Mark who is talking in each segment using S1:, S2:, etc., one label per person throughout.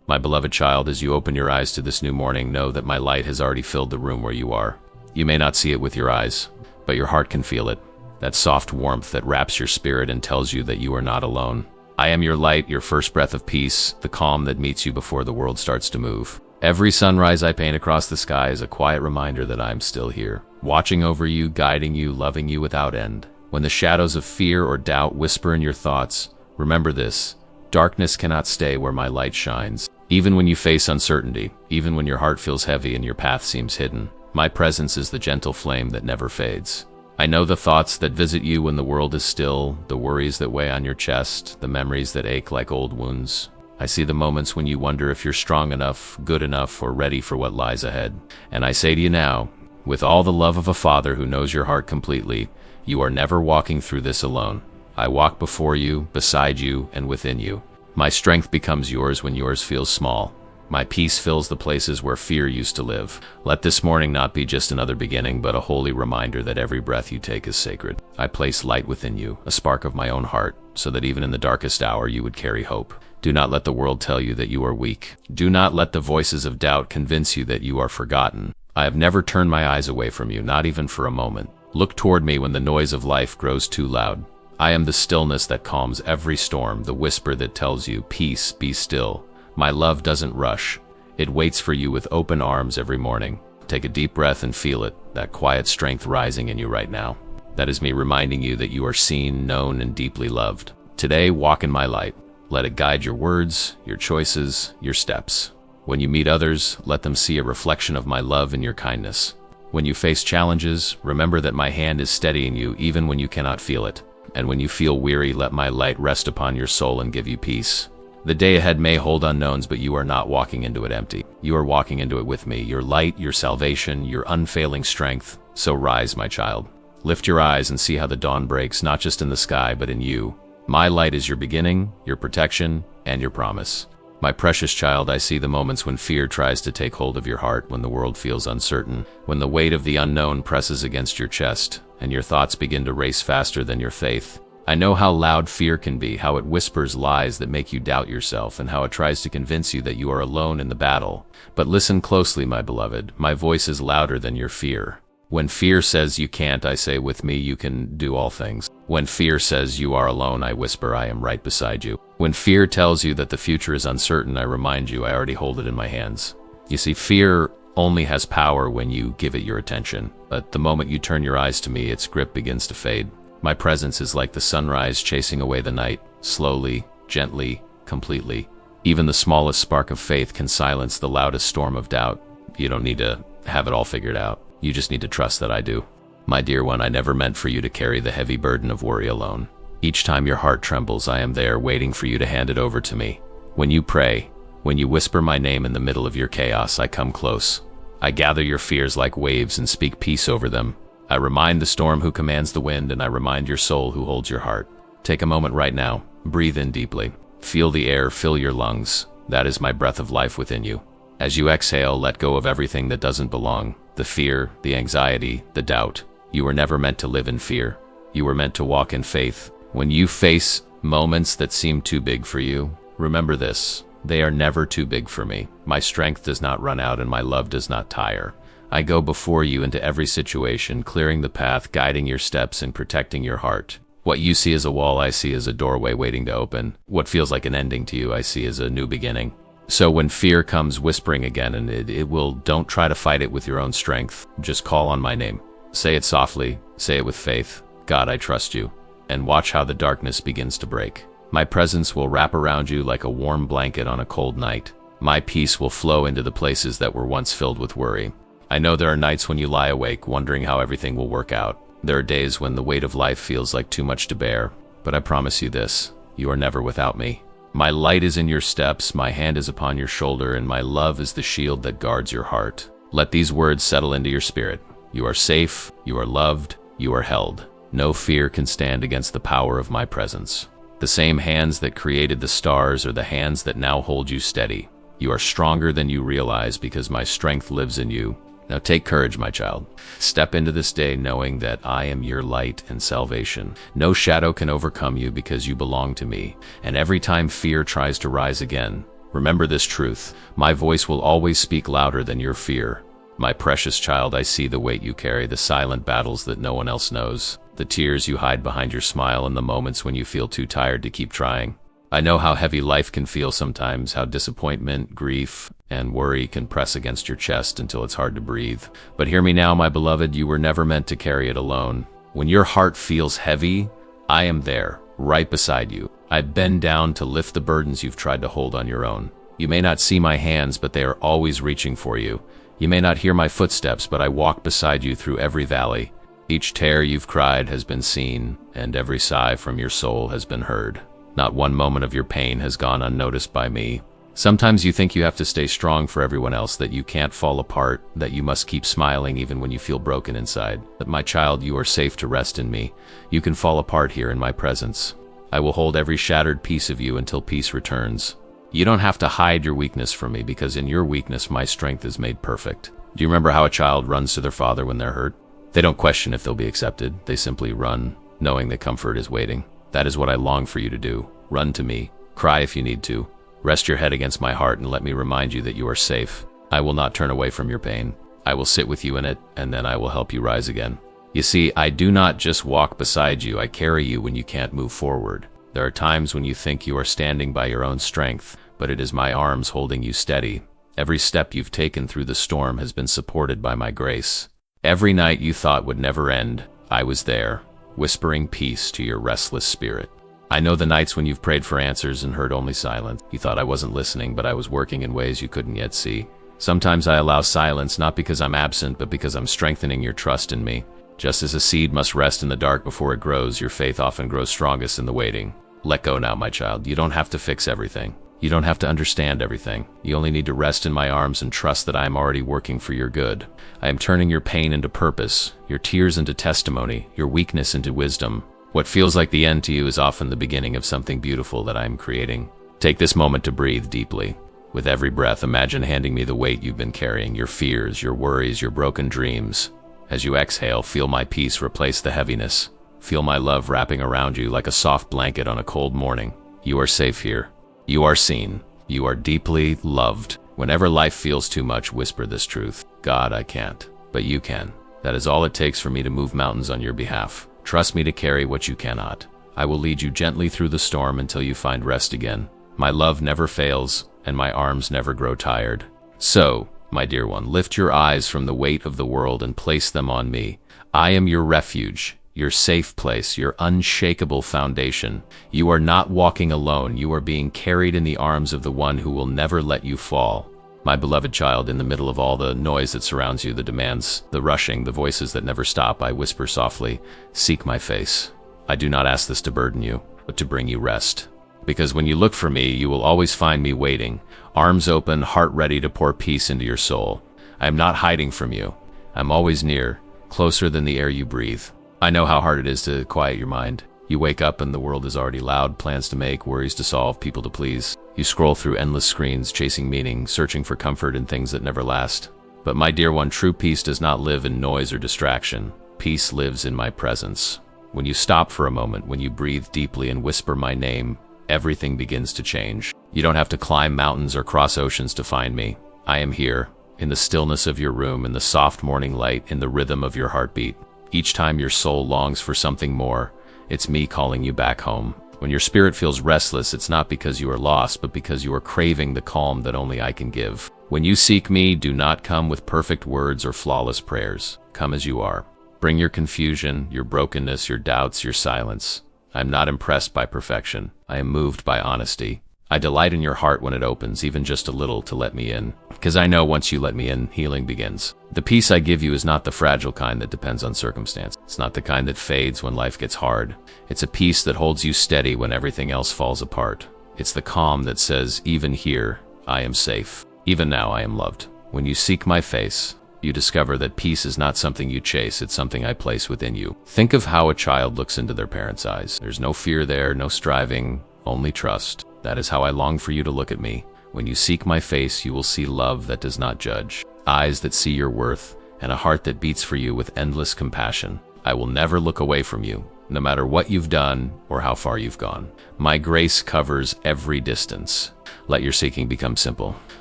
S1: My beloved child, as you open your eyes to this new morning, know that my light has already filled the room where you are. You may not see it with your eyes, but your heart can feel it. That soft warmth that wraps your spirit and tells you that you are not alone. I am your light, your first breath of peace, the calm that meets you before the world starts to move. Every sunrise I paint across the sky is a quiet reminder that I am still here, watching over you, guiding you, loving you without end. When the shadows of fear or doubt whisper in your thoughts, remember this: darkness cannot stay where my light shines. Even when you face uncertainty, even when your heart feels heavy and your path seems hidden, my presence is the gentle flame that never fades. I know the thoughts that visit you when the world is still, the worries that weigh on your chest, the memories that ache like old wounds. I see the moments when you wonder if you're strong enough, good enough, or ready for what lies ahead. And I say to you now, with all the love of a father who knows your heart completely, you are never walking through this alone. I walk before you, beside you, and within you. My strength becomes yours when yours feels small. My peace fills the places where fear used to live. Let this morning not be just another beginning, but a holy reminder that every breath you take is sacred. I place light within you, a spark of my own heart, so that even in the darkest hour you would carry hope. Do not let the world tell you that you are weak. Do not let the voices of doubt convince you that you are forgotten. I have never turned my eyes away from you, not even for a moment. Look toward me when the noise of life grows too loud. I am the stillness that calms every storm, the whisper that tells you, peace, be still. My love doesn't rush. It waits for you with open arms every morning. Take a deep breath and feel it, that quiet strength rising in you right now. That is me reminding you that you are seen, known, and deeply loved. Today, walk in my light. Let it guide your words, your choices, your steps. When you meet others, let them see a reflection of my love and your kindness. When you face challenges, remember that my hand is steadying you even when you cannot feel it. And when you feel weary, let my light rest upon your soul and give you peace. The day ahead may hold unknowns, but you are not walking into it empty. You are walking into it with me, your light, your salvation, your unfailing strength. So rise, my child. Lift your eyes and see how the dawn breaks, not just in the sky, but in you. My light is your beginning, your protection, and your promise. My precious child, I see the moments when fear tries to take hold of your heart, when the world feels uncertain, when the weight of the unknown presses against your chest, and your thoughts begin to race faster than your faith. I know how loud fear can be, how it whispers lies that make you doubt yourself, and how it tries to convince you that you are alone in the battle. But listen closely, my beloved. My voice is louder than your fear. When fear says you can't, I say with me you can do all things. When fear says you are alone, I whisper I am right beside you. When fear tells you that the future is uncertain, I remind you I already hold it in my hands. You see, fear only has power when you give it your attention. But the moment you turn your eyes to me, its grip begins to fade. My presence is like the sunrise chasing away the night, slowly, gently, completely. Even the smallest spark of faith can silence the loudest storm of doubt. You don't need to have it all figured out. You just need to trust that I do. My dear one, I never meant for you to carry the heavy burden of worry alone. Each time your heart trembles, I am there waiting for you to hand it over to me. When you pray, when you whisper my name in the middle of your chaos, I come close. I gather your fears like waves and speak peace over them. I remind the storm who commands the wind, and I remind your soul who holds your heart. Take a moment right now. Breathe in deeply. Feel the air fill your lungs. That is my breath of life within you. As you exhale, let go of everything that doesn't belong. The fear, the anxiety, the doubt. You were never meant to live in fear. You were meant to walk in faith. When you face moments that seem too big for you, remember this: they are never too big for me. My strength does not run out and my love does not tire. I go before you into every situation, clearing the path, guiding your steps, and protecting your heart. What you see as a wall, I see as a doorway waiting to open. What feels like an ending to you, I see as a new beginning. So when fear comes whispering again, and it will, don't try to fight it with your own strength. Just call on my name. Say it softly, say it with faith. God, I trust you. And watch how the darkness begins to break. My presence will wrap around you like a warm blanket on a cold night. My peace will flow into the places that were once filled with worry. I know there are nights when you lie awake, wondering how everything will work out. There are days when the weight of life feels like too much to bear. But I promise you this: you are never without me. My light is in your steps, my hand is upon your shoulder, and my love is the shield that guards your heart. Let these words settle into your spirit. You are safe, you are loved, you are held. No fear can stand against the power of my presence. The same hands that created the stars are the hands that now hold you steady. You are stronger than you realize because my strength lives in you. Now take courage, my child. Step into this day knowing that I am your light and salvation. No shadow can overcome you because you belong to me. And every time fear tries to rise again, Remember this truth. My voice will always speak louder than your fear. My precious child, I see the weight you carry, the silent battles that no one else knows, the tears you hide behind your smile, and the moments when you feel too tired to keep trying. I know how heavy life can feel sometimes, how disappointment, grief, and worry can press against your chest until it's hard to breathe. But hear me now, my beloved, you were never meant to carry it alone. When your heart feels heavy, I am there, right beside you. I bend down to lift the burdens you've tried to hold on your own. You may not see my hands, but they are always reaching for you. You may not hear my footsteps, but I walk beside you through every valley. Each tear you've cried has been seen, and every sigh from your soul has been heard. Not one moment of your pain has gone unnoticed by me. Sometimes you think you have to stay strong for everyone else, that you can't fall apart, that you must keep smiling even when you feel broken inside. But my child, you are safe to rest in me. You can fall apart here in my presence. I will hold every shattered piece of you until peace returns. You don't have to hide your weakness from me, because in your weakness my strength is made perfect. Do you remember how a child runs to their father when they're hurt? They don't question if they'll be accepted. They simply run, knowing that comfort is waiting. That is what I long for you to do. Run to me. Cry if you need to. Rest your head against my heart and let me remind you that you are safe. I will not turn away from your pain. I will sit with you in it, and then I will help you rise again. You see, I do not just walk beside you, I carry you when you can't move forward. There are times when you think you are standing by your own strength, but it is my arms holding you steady. Every step you've taken through the storm has been supported by my grace. Every night you thought would never end, I was there, whispering peace to your restless spirit. I know the nights when you've prayed for answers and heard only silence. You thought I wasn't listening, but I was working in ways you couldn't yet see. Sometimes I allow silence, not because I'm absent, but because I'm strengthening your trust in me. Just as a seed must rest in the dark before it grows, your faith often grows strongest in the waiting. Let go now, my child. You don't have to fix everything. You don't have to understand everything. You only need to rest in my arms and trust that I am already working for your good. I am turning your pain into purpose, your tears into testimony, your weakness into wisdom. What feels like the end to you is often the beginning of something beautiful that I am creating. Take this moment to breathe deeply. With every breath, imagine handing me the weight you've been carrying, your fears, your worries, your broken dreams. As you exhale, feel my peace replace the heaviness. Feel my love wrapping around you like a soft blanket on a cold morning. You are safe here. You are seen. You are deeply loved. Whenever life feels too much, whisper this truth. God, I can't, but you can. That is all it takes for me to move mountains on your behalf. Trust me to carry what you cannot. I will lead you gently through the storm until you find rest again. My love never fails, and my arms never grow tired. So, my dear one, lift your eyes from the weight of the world and place them on me. I am your refuge, your safe place, your unshakable foundation. You are not walking alone. You are being carried in the arms of the one who will never let you fall. My beloved child, in the middle of all the noise that surrounds you, the demands, the rushing, the voices that never stop, I whisper softly, seek my face. I do not ask this to burden you, but to bring you rest. Because when you look for me, you will always find me waiting, arms open, heart ready to pour peace into your soul. I am not hiding from you. I'm always near, closer than the air you breathe. I know how hard it is to quiet your mind. You wake up and the world is already loud, plans to make, worries to solve, people to please. You scroll through endless screens, chasing meaning, searching for comfort in things that never last. But my dear one, true peace does not live in noise or distraction. Peace lives in my presence. When you stop for a moment, when you breathe deeply and whisper my name, everything begins to change. You don't have to climb mountains or cross oceans to find me. I am here, in the stillness of your room, in the soft morning light, in the rhythm of your heartbeat. Each time your soul longs for something more, it's me calling you back home. When your spirit feels restless, it's not because you are lost, but because you are craving the calm that only I can give. When you seek me, do not come with perfect words or flawless prayers. Come as you are. Bring your confusion, your brokenness, your doubts, your silence. I am not impressed by perfection. I am moved by honesty. I delight in your heart when it opens, even just a little, to let me in. Because I know once you let me in, healing begins. The peace I give you is not the fragile kind that depends on circumstance. It's not the kind that fades when life gets hard. It's a peace that holds you steady when everything else falls apart. It's the calm that says, even here, I am safe. Even now, I am loved. When you seek my face, you discover that peace is not something you chase, it's something I place within you. Think of how a child looks into their parents' eyes. There's no fear there, no striving, only trust. That is how I long for you to look at me. When you seek my face, you will see love that does not judge, eyes that see your worth, and a heart that beats for you with endless compassion. I will never look away from you, no matter what you've done or how far you've gone. My grace covers every distance. Let your seeking become simple.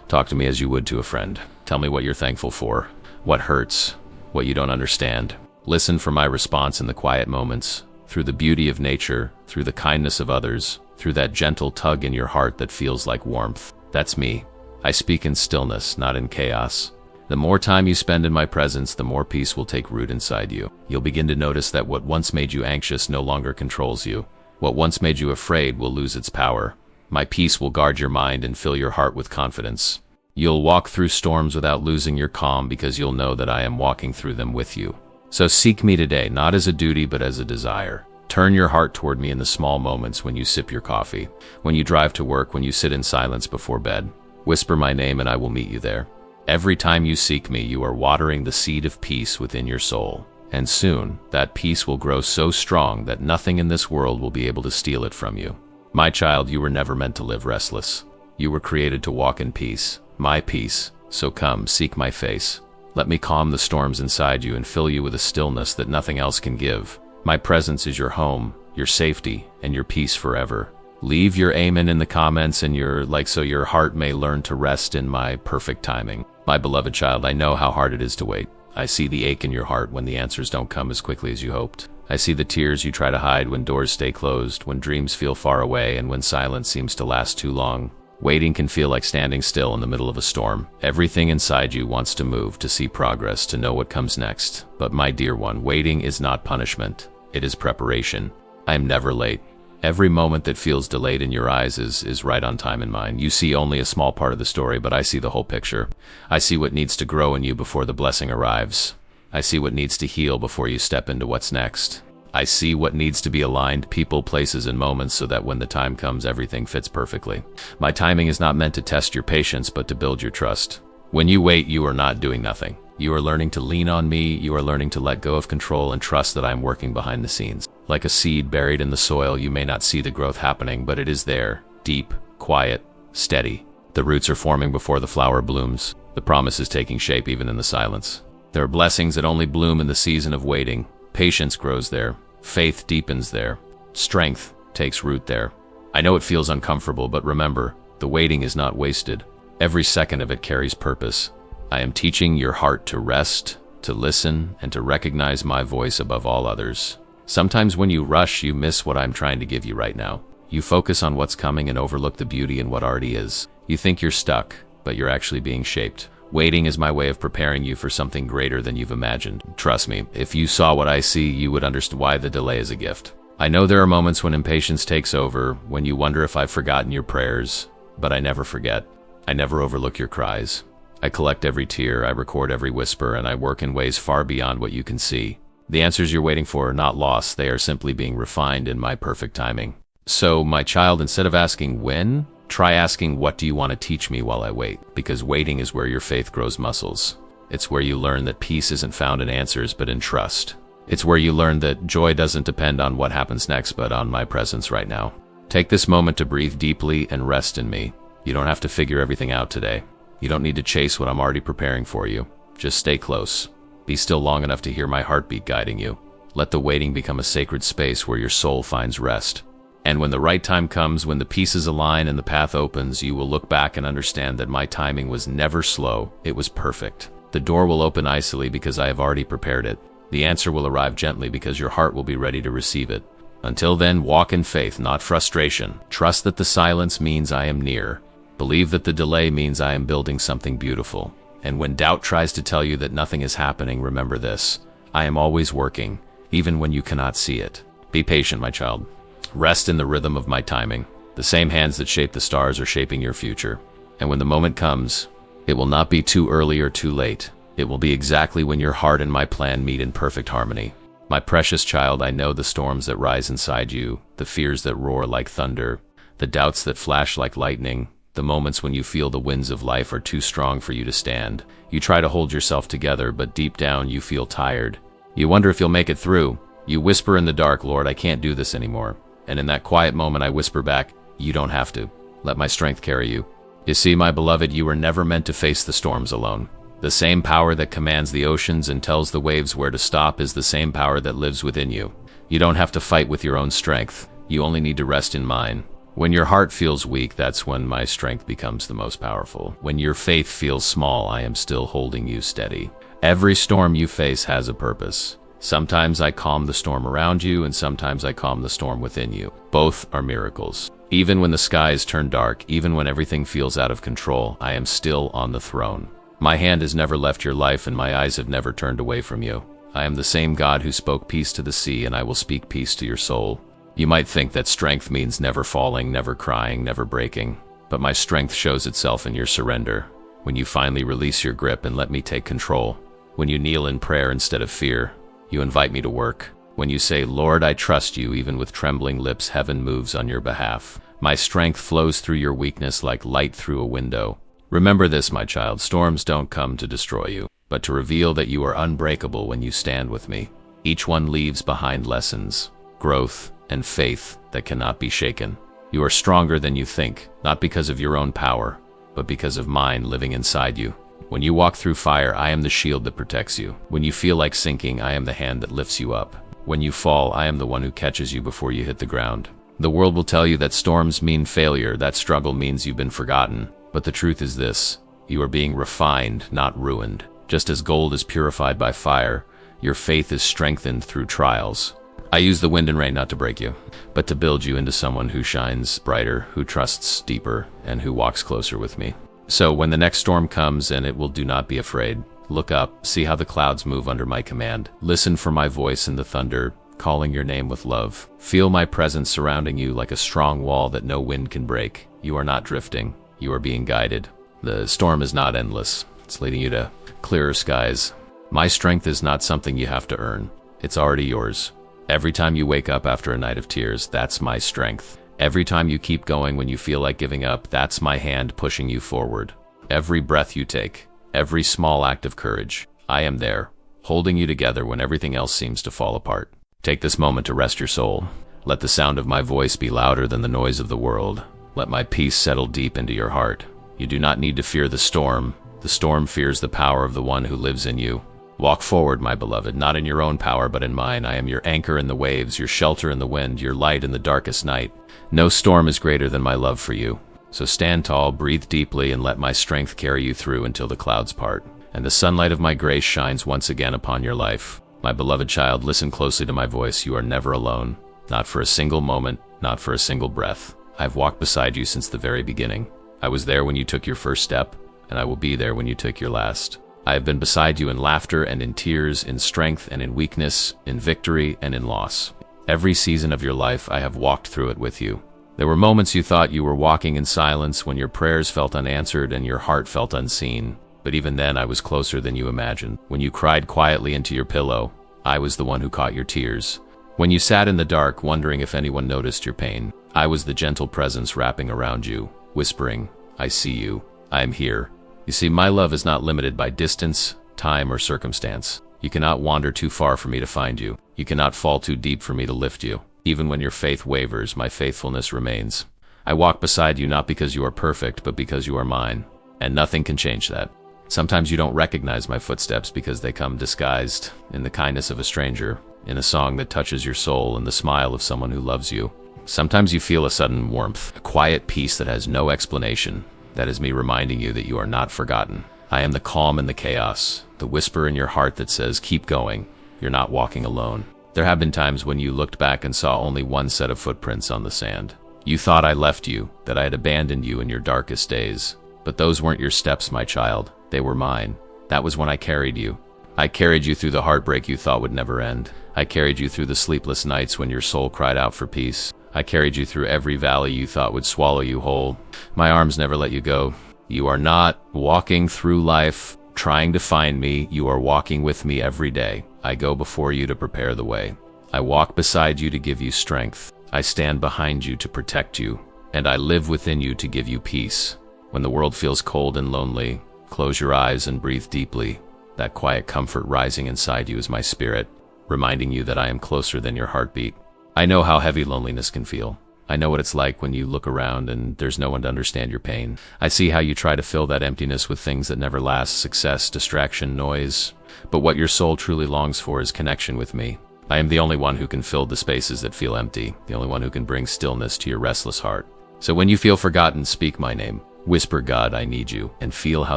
S1: Talk to me as you would to a friend. Tell me what you're thankful for, what hurts, what you don't understand. Listen for my response in the quiet moments, through the beauty of nature, through the kindness of others, through that gentle tug in your heart that feels like warmth. That's me. I speak in stillness, not in chaos. The more time you spend in my presence, the more peace will take root inside you. You'll begin to notice that what once made you anxious no longer controls you. What once made you afraid will lose its power. My peace will guard your mind and fill your heart with confidence. You'll walk through storms without losing your calm because you'll know that I am walking through them with you. So seek me today, not as a duty but as a desire. Turn your heart toward me in the small moments when you sip your coffee, when you drive to work, when you sit in silence before bed. Whisper my name and I will meet you there. Every time you seek me, you are watering the seed of peace within your soul. And soon, that peace will grow so strong that nothing in this world will be able to steal it from you. My child, you were never meant to live restless. You were created to walk in peace, my peace. So come, seek my face. Let me calm the storms inside you and fill you with a stillness that nothing else can give. My presence is your home, your safety, and your peace forever. Leave your amen in the comments and your like so your heart may learn to rest in my perfect timing. My beloved child, I know how hard it is to wait. I see the ache in your heart when the answers don't come as quickly as you hoped. I see the tears you try to hide when doors stay closed, when dreams feel far away, and when silence seems to last too long. Waiting can feel like standing still in the middle of a storm. Everything inside you wants to move, to see progress, to know what comes next. But my dear one, waiting is not punishment. It is preparation. I am never late. Every moment that feels delayed in your eyes is right on time in mine. You see only a small part of the story, but I see the whole picture. I see what needs to grow in you before the blessing arrives. I see what needs to heal before you step into what's next. I see what needs to be aligned, people, places, and moments, so that when the time comes, everything fits perfectly. My timing is not meant to test your patience, but to build your trust. When you wait, you are not doing nothing. You are learning to lean on me, you are learning to let go of control and trust that I am working behind the scenes. Like a seed buried in the soil, you may not see the growth happening, but it is there, deep, quiet, steady. The roots are forming before the flower blooms. The promise is taking shape even in the silence. There are blessings that only bloom in the season of waiting. Patience grows there. Faith deepens there. Strength takes root there. I know it feels uncomfortable, but remember, the waiting is not wasted. Every second of it carries purpose. I am teaching your heart to rest, to listen, and to recognize my voice above all others. Sometimes when you rush, you miss what I'm trying to give you right now. You focus on what's coming and overlook the beauty in what already is. You think you're stuck, but you're actually being shaped. Waiting is my way of preparing you for something greater than you've imagined. Trust me, if you saw what I see, you would understand why the delay is a gift. I know there are moments when impatience takes over, when you wonder if I've forgotten your prayers, but I never forget. I never overlook your cries. I collect every tear, I record every whisper, and I work in ways far beyond what you can see. The answers you're waiting for are not lost, they are simply being refined in my perfect timing. So, my child, instead of asking when, try asking what do you want to teach me while I wait? Because waiting is where your faith grows muscles. It's where you learn that peace isn't found in answers but in trust. It's where you learn that joy doesn't depend on what happens next but on my presence right now. Take this moment to breathe deeply and rest in me. You don't have to figure everything out today. You don't need to chase what I'm already preparing for you. Just stay close. Be still long enough to hear my heartbeat guiding you. Let the waiting become a sacred space where your soul finds rest. And when the right time comes, when the pieces align and the path opens, you will look back and understand that my timing was never slow, it was perfect. The door will open icily because I have already prepared it. The answer will arrive gently because your heart will be ready to receive it. Until then, walk in faith, not frustration. Trust that the silence means I am near. Believe that the delay means I am building something beautiful. And when doubt tries to tell you that nothing is happening, remember this. I am always working, even when you cannot see it. Be patient, my child. Rest in the rhythm of my timing. The same hands that shape the stars are shaping your future. And when the moment comes, it will not be too early or too late. It will be exactly when your heart and my plan meet in perfect harmony. My precious child, I know the storms that rise inside you, the fears that roar like thunder, the doubts that flash like lightning, the moments when you feel the winds of life are too strong for you to stand. You try to hold yourself together, but deep down you feel tired. You wonder if you'll make it through. You whisper in the dark, Lord, I can't do this anymore. And in that quiet moment I whisper back, you don't have to. Let my strength carry you. You see, my beloved, you were never meant to face the storms alone. The same power that commands the oceans and tells the waves where to stop is the same power that lives within you. You don't have to fight with your own strength. You only need to rest in mine. When your heart feels weak, that's when my strength becomes the most powerful. When your faith feels small, I am still holding you steady. Every storm you face has a purpose. Sometimes I calm the storm around you, and sometimes I calm the storm within you. Both are miracles. Even when the skies turn dark, even when everything feels out of control, I am still on the throne. My hand has never left your life, and my eyes have never turned away from you. I am the same God who spoke peace to the sea, and I will speak peace to your soul. You might think that strength means never falling, never crying, never breaking. But my strength shows itself in your surrender. When you finally release your grip and let me take control. When you kneel in prayer instead of fear. You invite me to work. When you say, Lord, I trust you, even with trembling lips, heaven moves on your behalf. My strength flows through your weakness like light through a window. Remember this, my child, storms don't come to destroy you, but to reveal that you are unbreakable when you stand with me. Each one leaves behind lessons, growth, and faith that cannot be shaken. You are stronger than you think, not because of your own power, but because of mine living inside you. When you walk through fire, I am the shield that protects you. When you feel like sinking, I am the hand that lifts you up. When you fall, I am the one who catches you before you hit the ground. The world will tell you that storms mean failure, that struggle means you've been forgotten. But the truth is this: you are being refined, not ruined. Just as gold is purified by fire, your faith is strengthened through trials. I use the wind and rain not to break you, but to build you into someone who shines brighter, who trusts deeper, and who walks closer with me. So when the next storm comes, and it will, do not be afraid. Look up, see how the clouds move under my command. Listen for my voice in the thunder, calling your name with love. Feel my presence surrounding you like a strong wall that no wind can break. You are not drifting. You are being guided. The storm is not endless. It's leading you to clearer skies. My strength is not something you have to earn. It's already yours. Every time you wake up after a night of tears, that's my strength. Every time you keep going when you feel like giving up, that's my hand pushing you forward. Every breath you take, every small act of courage, I am there, holding you together when everything else seems to fall apart. Take this moment to rest your soul. Let the sound of my voice be louder than the noise of the world. Let my peace settle deep into your heart. You do not need to fear the storm. The storm fears the power of the one who lives in you. Walk forward, my beloved, not in your own power, but in mine. I am your anchor in the waves, your shelter in the wind, your light in the darkest night. No storm is greater than my love for you. So stand tall, breathe deeply, and let my strength carry you through until the clouds part, and the sunlight of my grace shines once again upon your life. My beloved child, listen closely to my voice. You are never alone. Not for a single moment, not for a single breath. I've walked beside you since the very beginning. I was there when you took your first step, and I will be there when you take your last. I have been beside you in laughter and in tears, in strength and in weakness, in victory and in loss. Every season of your life, I have walked through it with you. There were moments you thought you were walking in silence, when your prayers felt unanswered and your heart felt unseen. But even then, I was closer than you imagined. When you cried quietly into your pillow, I was the one who caught your tears. When you sat in the dark, wondering if anyone noticed your pain, I was the gentle presence wrapping around you, whispering, I see you. I am here. You see, my love is not limited by distance, time, or circumstance. You cannot wander too far for me to find you. You cannot fall too deep for me to lift you. Even when your faith wavers, my faithfulness remains. I walk beside you not because you are perfect, but because you are mine. And nothing can change that. Sometimes you don't recognize my footsteps because they come disguised in the kindness of a stranger, in a song that touches your soul, and the smile of someone who loves you. Sometimes you feel a sudden warmth, a quiet peace that has no explanation. That is me reminding you that you are not forgotten. I am the calm in the chaos, the whisper in your heart that says, keep going. You're not walking alone. There have been times when you looked back and saw only one set of footprints on the sand. You thought I left you, that I had abandoned you in your darkest days. But those weren't your steps, my child. They were mine. That was when I carried you. I carried you through the heartbreak you thought would never end. I carried you through the sleepless nights when your soul cried out for peace. I carried you through every valley you thought would swallow you whole. My arms never let you go. You are not walking through life trying to find me. You are walking with me every day. I go before you to prepare the way. I walk beside you to give you strength. I stand behind you to protect you. And I live within you to give you peace. When the world feels cold and lonely, close your eyes and breathe deeply. That quiet comfort rising inside you is my spirit, reminding you that I am closer than your heartbeat. I know how heavy loneliness can feel. I know what it's like when you look around and there's no one to understand your pain. I see how you try to fill that emptiness with things that never last: success, distraction, noise. But what your soul truly longs for is connection with me. I am the only one who can fill the spaces that feel empty, the only one who can bring stillness to your restless heart. So when you feel forgotten, speak my name. Whisper, God, I need you, and feel how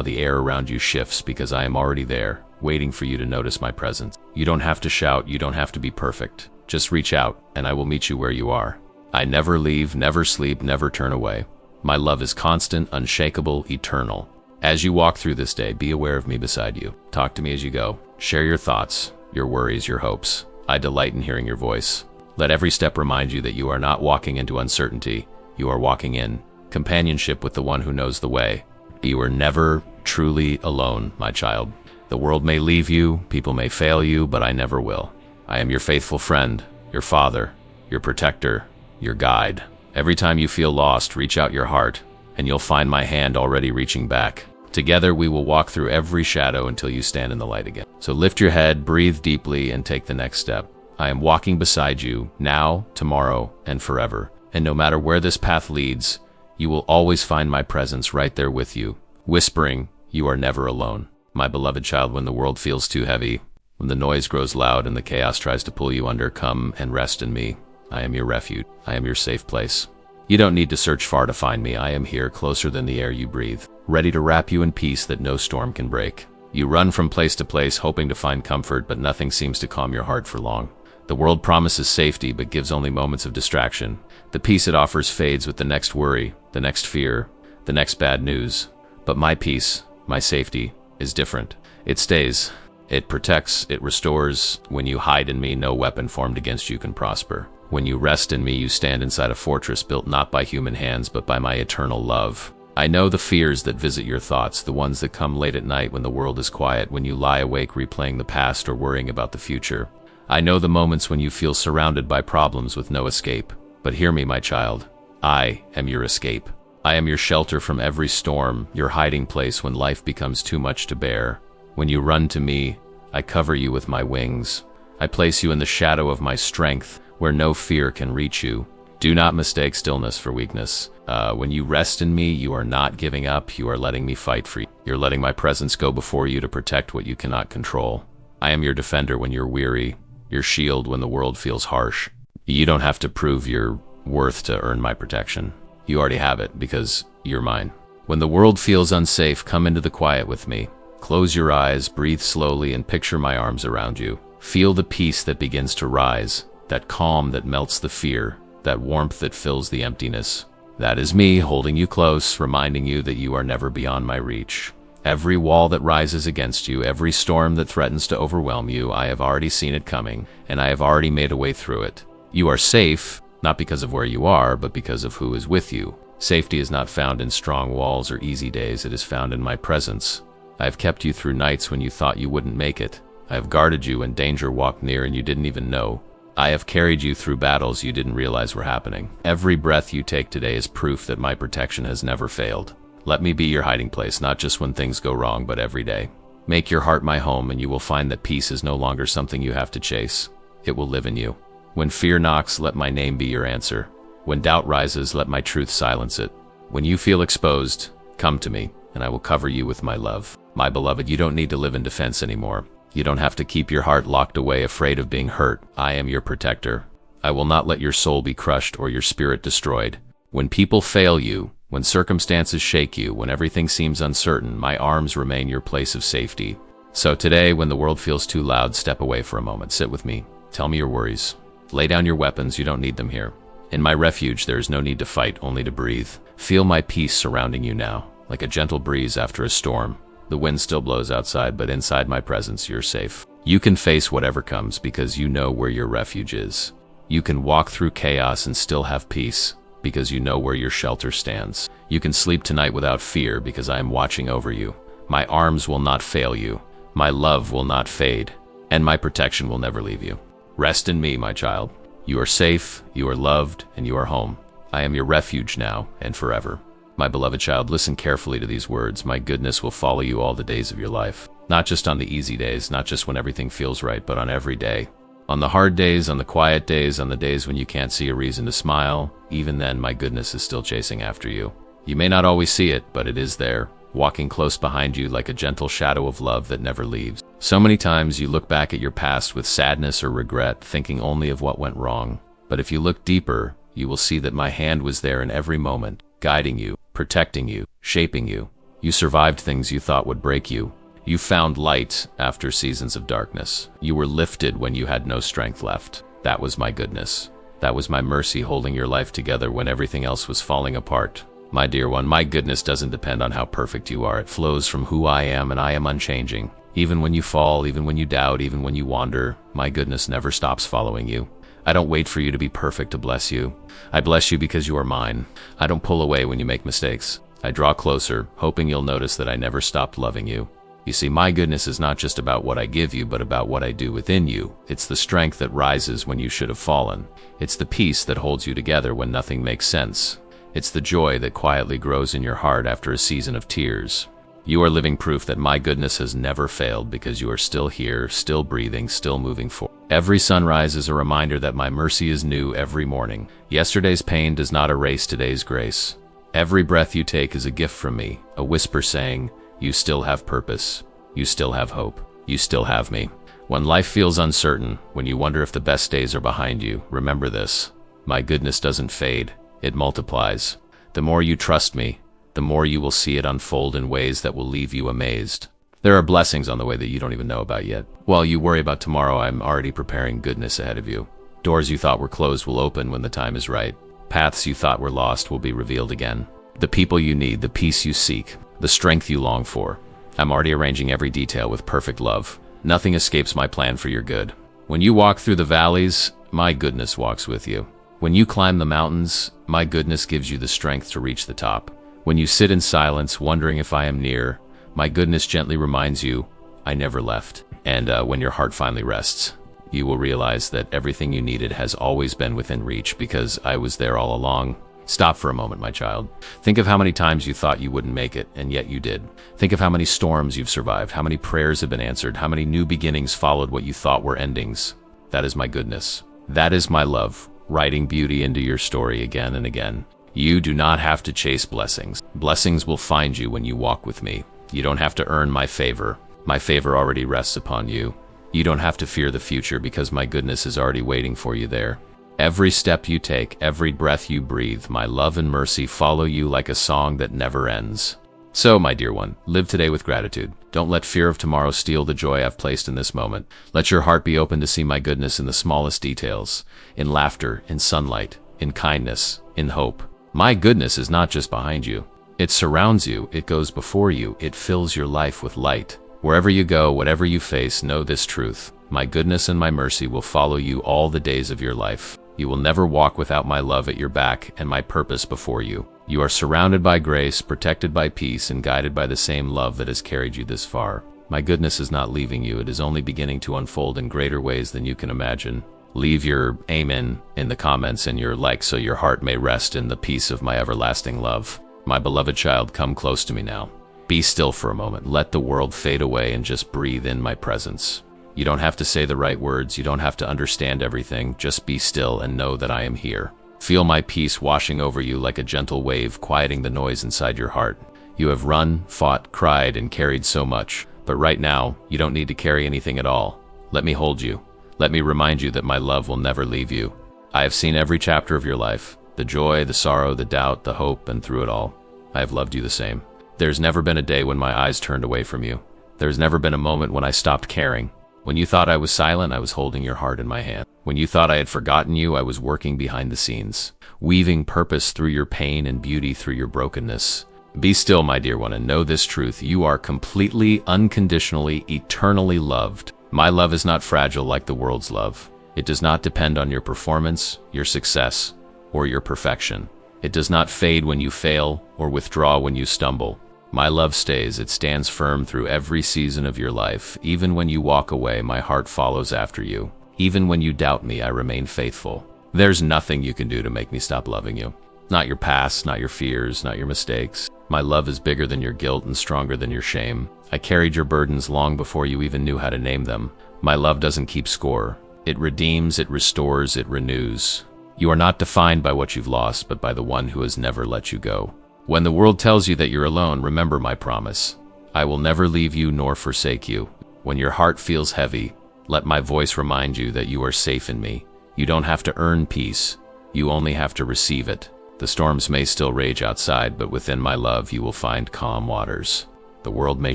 S1: the air around you shifts because I am already there, waiting for you to notice my presence. You don't have to shout, you don't have to be perfect. Just reach out, and I will meet you where you are. I never leave, never sleep, never turn away. My love is constant, unshakable, eternal. As you walk through this day, be aware of me beside you. Talk to me as you go. Share your thoughts, your worries, your hopes. I delight in hearing your voice. Let every step remind you that you are not walking into uncertainty. You are walking in companionship with the one who knows the way. You are never truly alone, my child. The world may leave you, people may fail you, but I never will. I am your faithful friend, your father, your protector, your guide. Every time you feel lost, reach out your heart, and you'll find my hand already reaching back. Together we will walk through every shadow until you stand in the light again. So lift your head, breathe deeply, and take the next step. I am walking beside you, now, tomorrow, and forever. And no matter where this path leads, you will always find my presence right there with you, whispering, you are never alone. My beloved child, when the world feels too heavy, when the noise grows loud and the chaos tries to pull you under, come and rest in me. I am your refuge. I am your safe place. You don't need to search far to find me. I am here, closer than the air you breathe, ready to wrap you in peace that no storm can break. You run from place to place, hoping to find comfort, but nothing seems to calm your heart for long. The world promises safety, but gives only moments of distraction. The peace it offers fades with the next worry, the next fear, the next bad news. But my peace, my safety, is different. It stays. It protects, it restores. When you hide in me, no weapon formed against you can prosper. When you rest in me, you stand inside a fortress built not by human hands, but by my eternal love. I know the fears that visit your thoughts, the ones that come late at night when the world is quiet, when you lie awake replaying the past or worrying about the future. I know the moments when you feel surrounded by problems with no escape. But hear me, my child. I am your escape. I am your shelter from every storm, your hiding place when life becomes too much to bear. When you run to me, I cover you with my wings. I place you in the shadow of my strength, where no fear can reach you. Do not mistake stillness for weakness. When you rest in me, you are not giving up, you are letting me fight for you. You're letting my presence go before you to protect what you cannot control. I am your defender when you're weary, your shield when the world feels harsh. You don't have to prove your worth to earn my protection. You already have it because you're mine. When the world feels unsafe, come into the quiet with me. Close your eyes, breathe slowly, and picture my arms around you. Feel the peace that begins to rise, that calm that melts the fear, that warmth that fills the emptiness. That is me holding you close, reminding you that you are never beyond my reach. Every wall that rises against you, every storm that threatens to overwhelm you, I have already seen it coming, and I have already made a way through it. You are safe, not because of where you are, but because of who is with you. Safety is not found in strong walls or easy days, it is found in my presence. I have kept you through nights when you thought you wouldn't make it. I have guarded you when danger walked near and you didn't even know. I have carried you through battles you didn't realize were happening. Every breath you take today is proof that my protection has never failed. Let me be your hiding place, not just when things go wrong, but every day. Make your heart my home, and you will find that peace is no longer something you have to chase. It will live in you. When fear knocks, let my name be your answer. When doubt rises, let my truth silence it. When you feel exposed, come to me, and I will cover you with my love. My beloved, you don't need to live in defense anymore. You don't have to keep your heart locked away, afraid of being hurt. I am your protector. I will not let your soul be crushed or your spirit destroyed. When people fail you, when circumstances shake you, when everything seems uncertain, my arms remain your place of safety. So today, when the world feels too loud, step away for a moment. Sit with me. Tell me your worries. Lay down your weapons. You don't need them here. In my refuge, there is no need to fight, only to breathe. Feel my peace surrounding you now, like a gentle breeze after a storm. The wind still blows outside, but inside my presence, you're safe. You can face whatever comes because you know where your refuge is. You can walk through chaos and still have peace because you know where your shelter stands. You can sleep tonight without fear because I am watching over you. My arms will not fail you. My love will not fade, and my protection will never leave you. Rest in me, my child. You are safe, you are loved, and you are home. I am your refuge now and forever. My beloved child, listen carefully to these words. My goodness will follow you all the days of your life. Not just on the easy days, not just when everything feels right, but on every day. On the hard days, on the quiet days, on the days when you can't see a reason to smile, even then my goodness is still chasing after you. You may not always see it, but it is there, walking close behind you like a gentle shadow of love that never leaves. So many times you look back at your past with sadness or regret, thinking only of what went wrong. But if you look deeper, you will see that my hand was there in every moment, guiding you, protecting you, shaping you. You survived things you thought would break you. You found light after seasons of darkness. You were lifted when you had no strength left. That was my goodness. That was my mercy holding your life together when everything else was falling apart. My dear one, my goodness doesn't depend on how perfect you are. It flows from who I am, and I am unchanging. Even when you fall, even when you doubt, even when you wander, my goodness never stops following you. I don't wait for you to be perfect to bless you. I bless you because you are mine. I don't pull away when you make mistakes. I draw closer, hoping you'll notice that I never stopped loving you. You see, my goodness is not just about what I give you, but about what I do within you. It's the strength that rises when you should have fallen. It's the peace that holds you together when nothing makes sense. It's the joy that quietly grows in your heart after a season of tears. You are living proof that my goodness has never failed because you are still here, still breathing, still moving forward. Every sunrise is a reminder that my mercy is new every morning. Yesterday's pain does not erase today's grace. Every breath you take is a gift from me, a whisper saying, you still have purpose. You still have hope. You still have me. When life feels uncertain, when you wonder if the best days are behind you, remember this. My goodness doesn't fade. It multiplies. The more you trust me, the more you will see it unfold in ways that will leave you amazed. There are blessings on the way that you don't even know about yet. While you worry about tomorrow, I'm already preparing goodness ahead of you. Doors you thought were closed will open when the time is right. Paths you thought were lost will be revealed again. The people you need, the peace you seek, the strength you long for. I'm already arranging every detail with perfect love. Nothing escapes my plan for your good. When you walk through the valleys, my goodness walks with you. When you climb the mountains, my goodness gives you the strength to reach the top. When you sit in silence, wondering if I am near, my goodness gently reminds you, I never left. And when your heart finally rests, you will realize that everything you needed has always been within reach because I was there all along. Stop for a moment, my child. Think of how many times you thought you wouldn't make it, and yet you did. Think of how many storms you've survived, how many prayers have been answered, how many new beginnings followed what you thought were endings. That is my goodness. That is my love, writing beauty into your story again and again. You do not have to chase blessings. Blessings will find you when you walk with me. You don't have to earn my favor. My favor already rests upon you. You don't have to fear the future because my goodness is already waiting for you there. Every step you take, every breath you breathe, my love and mercy follow you like a song that never ends. So, my dear one, live today with gratitude. Don't let fear of tomorrow steal the joy I've placed in this moment. Let your heart be open to see my goodness in the smallest details, in laughter, in sunlight, in kindness, in hope. My goodness is not just behind you. It surrounds you, it goes before you, it fills your life with light. Wherever you go, whatever you face, know this truth. My goodness and my mercy will follow you all the days of your life. You will never walk without my love at your back and my purpose before you. You are surrounded by grace, protected by peace, and guided by the same love that has carried you this far. My goodness is not leaving you. It is only beginning to unfold in greater ways than you can imagine. Leave your amen in the comments and your like so your heart may rest in the peace of my everlasting love. My beloved child, come close to me now. Be still for a moment. Let the world fade away and just breathe in my presence. You don't have to say the right words. You don't have to understand everything. Just be still and know that I am here. Feel my peace washing over you like a gentle wave, quieting the noise inside your heart. You have run, fought, cried, and carried so much. But right now, you don't need to carry anything at all. Let me hold you. Let me remind you that my love will never leave you. I have seen every chapter of your life. The joy, the sorrow, the doubt, the hope, and through it all, I have loved you the same. There's never been a day when my eyes turned away from you. There's never been a moment when I stopped caring. When you thought I was silent, I was holding your heart in my hand. When you thought I had forgotten you, I was working behind the scenes, weaving purpose through your pain and beauty through your brokenness. Be still, my dear one, and know this truth. You are completely, unconditionally, eternally loved. My love is not fragile like the world's love. It does not depend on your performance, your success, or your perfection. It does not fade when you fail or withdraw when you stumble. My love stays. It stands firm through every season of your life. Even when you walk away, my heart follows after you. Even when you doubt me, I remain faithful. There's nothing you can do to make me stop loving you. Not your past, not your fears, not your mistakes. My love is bigger than your guilt and stronger than your shame. I carried your burdens long before you even knew how to name them. My love doesn't keep score. It redeems, it restores, it renews. You are not defined by what you've lost, but by the one who has never let you go. When the world tells you that you're alone, remember my promise. I will never leave you nor forsake you. When your heart feels heavy, let my voice remind you that you are safe in me. You don't have to earn peace. You only have to receive it. The storms may still rage outside, but within my love you will find calm waters. The world may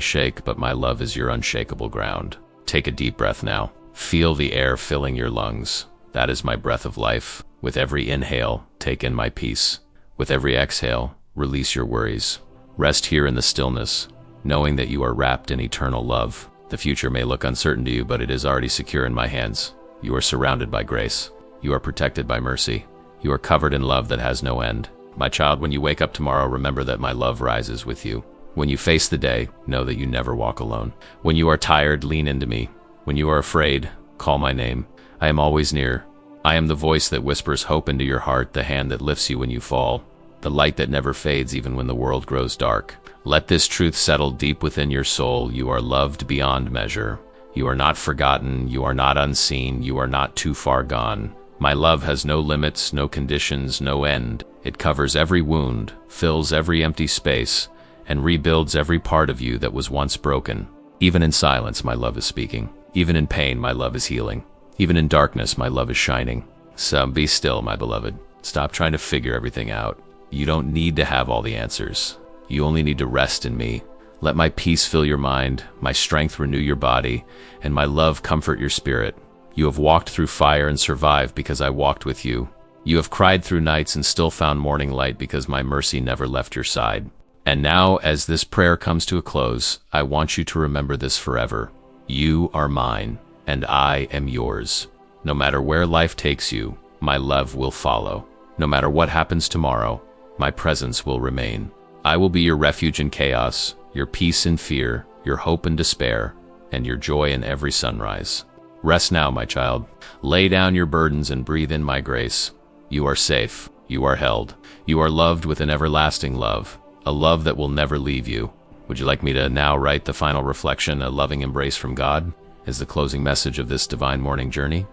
S1: shake, but my love is your unshakable ground. Take a deep breath now. Feel the air filling your lungs. That is my breath of life. With every inhale, take in my peace. With every exhale, release your worries. Rest here in the stillness, knowing that you are wrapped in eternal love. The future may look uncertain to you, but it is already secure in my hands. You are surrounded by grace. You are protected by mercy. You are covered in love that has no end. My child, when you wake up tomorrow, remember that my love rises with you. When you face the day, know that you never walk alone. When you are tired, lean into me. When you are afraid, call my name. I am always near. I am the voice that whispers hope into your heart, the hand that lifts you when you fall, the light that never fades even when the world grows dark. Let this truth settle deep within your soul. You are loved beyond measure. You are not forgotten. You are not unseen. You are not too far gone. My love has no limits, no conditions, no end. It covers every wound, fills every empty space, and rebuilds every part of you that was once broken. Even in silence, my love is speaking. Even in pain, my love is healing. Even in darkness, my love is shining. So be still, my beloved. Stop trying to figure everything out. You don't need to have all the answers. You only need to rest in me. Let my peace fill your mind, my strength renew your body, and my love comfort your spirit. You have walked through fire and survived because I walked with you. You have cried through nights and still found morning light because my mercy never left your side. And now, as this prayer comes to a close, I want you to remember this forever. You are mine, and I am yours. No matter where life takes you, my love will follow. No matter what happens tomorrow, my presence will remain. I will be your refuge in chaos, your peace in fear, your hope in despair, and your joy in every sunrise. Rest now, my child. Lay down your burdens and breathe in my grace. You are safe. You are held. You are loved with an everlasting love, a love that will never leave you. Would you like me to now write the final reflection, a loving embrace from God, as the closing message of this divine morning journey?